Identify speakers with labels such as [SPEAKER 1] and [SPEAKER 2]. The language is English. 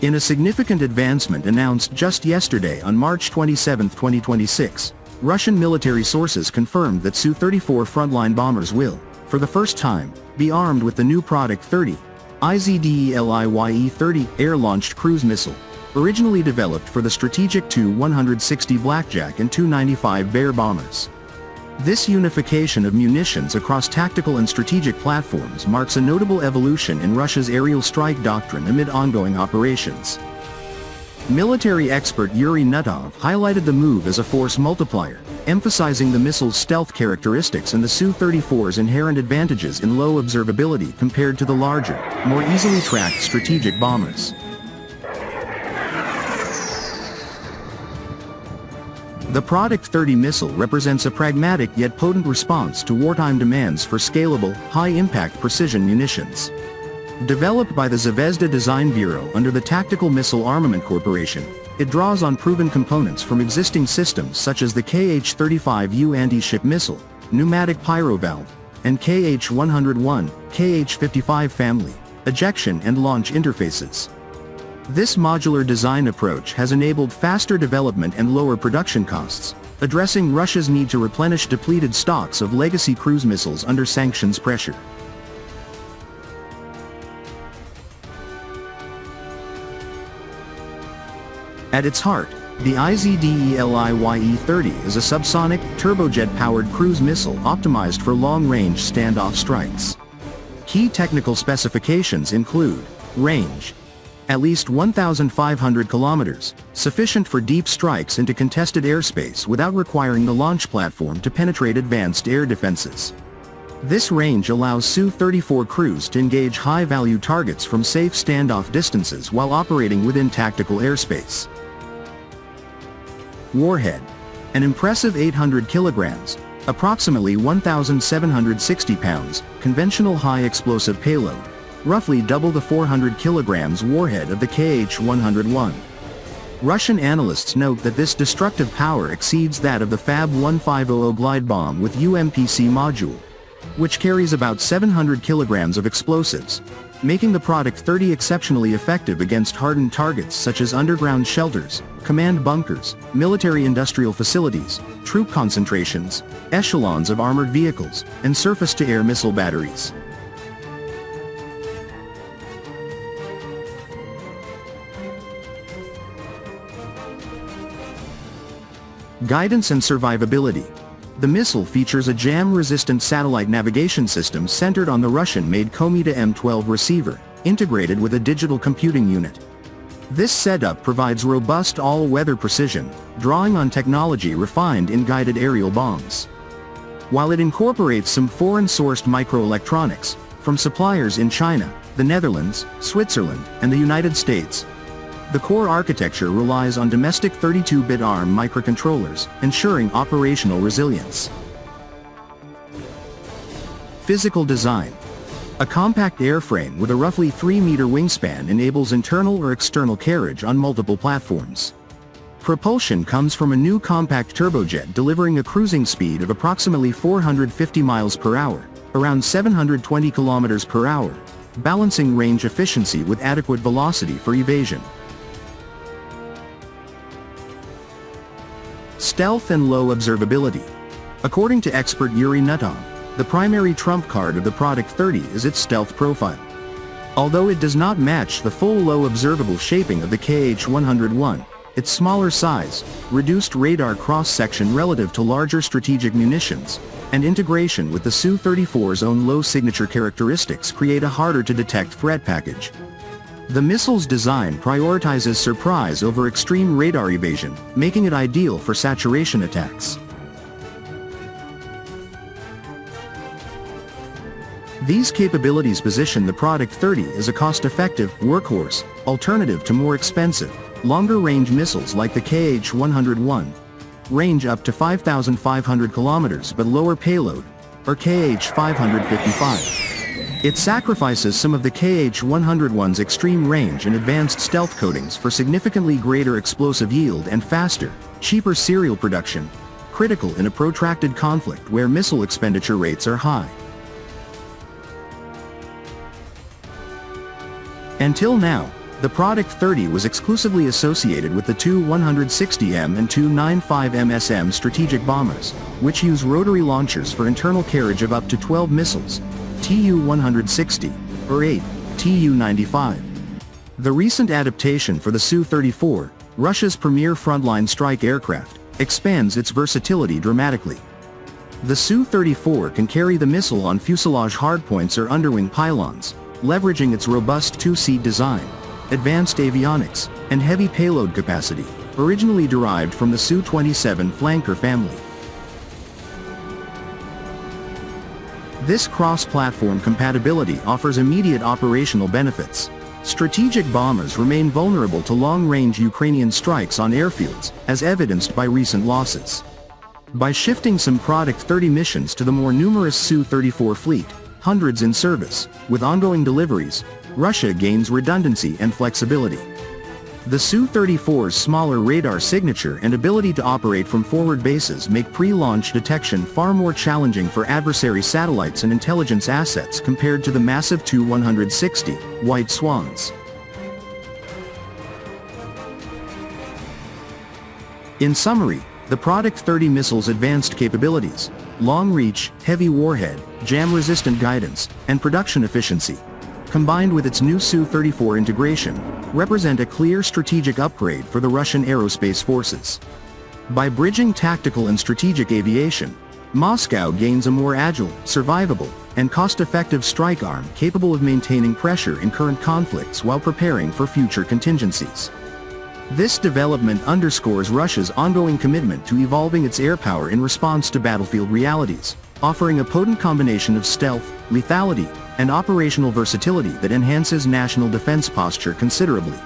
[SPEAKER 1] In a significant advancement announced just yesterday on March 27, 2026, Russian military sources confirmed that Su-34 frontline bombers will, for the first time, be armed with the new Product 30, IZDELIYE-30 air-launched cruise missile, originally developed for the strategic Tu-160 Blackjack and Tu-95 Bear bombers. This unification of munitions across tactical and strategic platforms marks a notable evolution in Russia's aerial strike doctrine amid ongoing operations. Military expert Yuri Nutov highlighted the move as a force multiplier, emphasizing the missile's stealth characteristics and the Su-34's inherent advantages in low observability compared to the larger, more easily tracked strategic bombers. The Product 30 missile represents a pragmatic yet potent response to wartime demands for scalable, high-impact precision munitions. Developed by the Zvezda Design Bureau under the Tactical Missile Armament Corporation, it draws on proven components from existing systems such as the KH-35U anti-ship missile, pneumatic pyro valve, and KH-101, KH-55 family, ejection and launch interfaces. This modular design approach has enabled faster development and lower production costs, addressing Russia's need to replenish depleted stocks of legacy cruise missiles under sanctions pressure. At its heart, the IZDELIYE-30 is a subsonic, turbojet-powered cruise missile optimized for long-range standoff strikes. Key technical specifications include range: at least 1,500 kilometers, sufficient for deep strikes into contested airspace without requiring the launch platform to penetrate advanced air defenses. This range allows Su-34 crews to engage high-value targets from safe standoff distances while operating within tactical airspace. Warhead: an impressive 800 kilograms, approximately 1,760 pounds, conventional high-explosive payload, roughly double the 400 kilograms warhead of the KH-101. Russian analysts note that this destructive power exceeds that of the Fab-1500 glide bomb with UMPC module, which carries about 700 kilograms of explosives, making the Product 30 exceptionally effective against hardened targets such as underground shelters, command bunkers, military-industrial facilities, troop concentrations, echelons of armored vehicles, and surface-to-air missile batteries. Guidance and survivability. The missile features a jam-resistant satellite navigation system centered on the Russian-made Kometa M12 receiver, integrated with a digital computing unit. This setup provides robust all-weather precision, drawing on technology refined in guided aerial bombs. While it incorporates some foreign-sourced microelectronics, from suppliers in China, the Netherlands, Switzerland, and the United States, the core architecture relies on domestic 32-bit ARM microcontrollers, ensuring operational resilience. Physical design. A compact airframe with a roughly 3-meter wingspan enables internal or external carriage on multiple platforms. Propulsion comes from a new compact turbojet delivering a cruising speed of approximately 450 miles per hour, around 720 kilometers per hour, balancing range efficiency with adequate velocity for evasion. Stealth and low observability. According to expert Yuri Nutov, the primary trump card of the Product 30 is its stealth profile. Although it does not match the full low observable shaping of the KH-101, its smaller size, reduced radar cross-section relative to larger strategic munitions, and integration with the Su-34's own low signature characteristics create a harder-to-detect threat package. The missile's design prioritizes surprise over extreme radar evasion, making it ideal for saturation attacks. These capabilities position the Product 30 as a cost-effective, workhorse, alternative to more expensive, longer-range missiles like the KH-101, range up to 5,500 kilometers but lower payload, or KH-555. It sacrifices some of the KH-101's extreme range and advanced stealth coatings for significantly greater explosive yield and faster, cheaper serial production, critical in a protracted conflict where missile expenditure rates are high. Until now, The Product 30 was exclusively associated with the Tu-160M and Tu-95MSM strategic bombers, which use rotary launchers for internal carriage of up to 12 missiles, Tu-160, or 8, Tu-95. The recent adaptation for the Su-34, Russia's premier frontline strike aircraft, expands its versatility dramatically. The Su-34 can carry the missile on fuselage hardpoints or underwing pylons, leveraging its robust two-seat design, advanced avionics, and heavy payload capacity, originally derived from the Su-27 flanker family. This cross-platform compatibility offers immediate operational benefits. Strategic bombers remain vulnerable to long-range Ukrainian strikes on airfields, as evidenced by recent losses. By shifting some Product 30 missions to the more numerous Su-34 fleet, hundreds in service, with ongoing deliveries, Russia gains redundancy and flexibility. The Su-34's smaller radar signature and ability to operate from forward bases make pre-launch detection far more challenging for adversary satellites and intelligence assets compared to the massive Tu-160, White Swans. In summary, the Product 30 missile's advanced capabilities, long reach, heavy warhead, jam-resistant guidance, and production efficiency, combined with its new Su-34 integration, represent a clear strategic upgrade for the Russian aerospace forces. By bridging tactical and strategic aviation, Moscow gains a more agile, survivable, and cost-effective strike arm capable of maintaining pressure in current conflicts while preparing for future contingencies. This development underscores Russia's ongoing commitment to evolving its air power in response to battlefield realities, offering a potent combination of stealth, lethality, and operational versatility that enhances national defense posture considerably.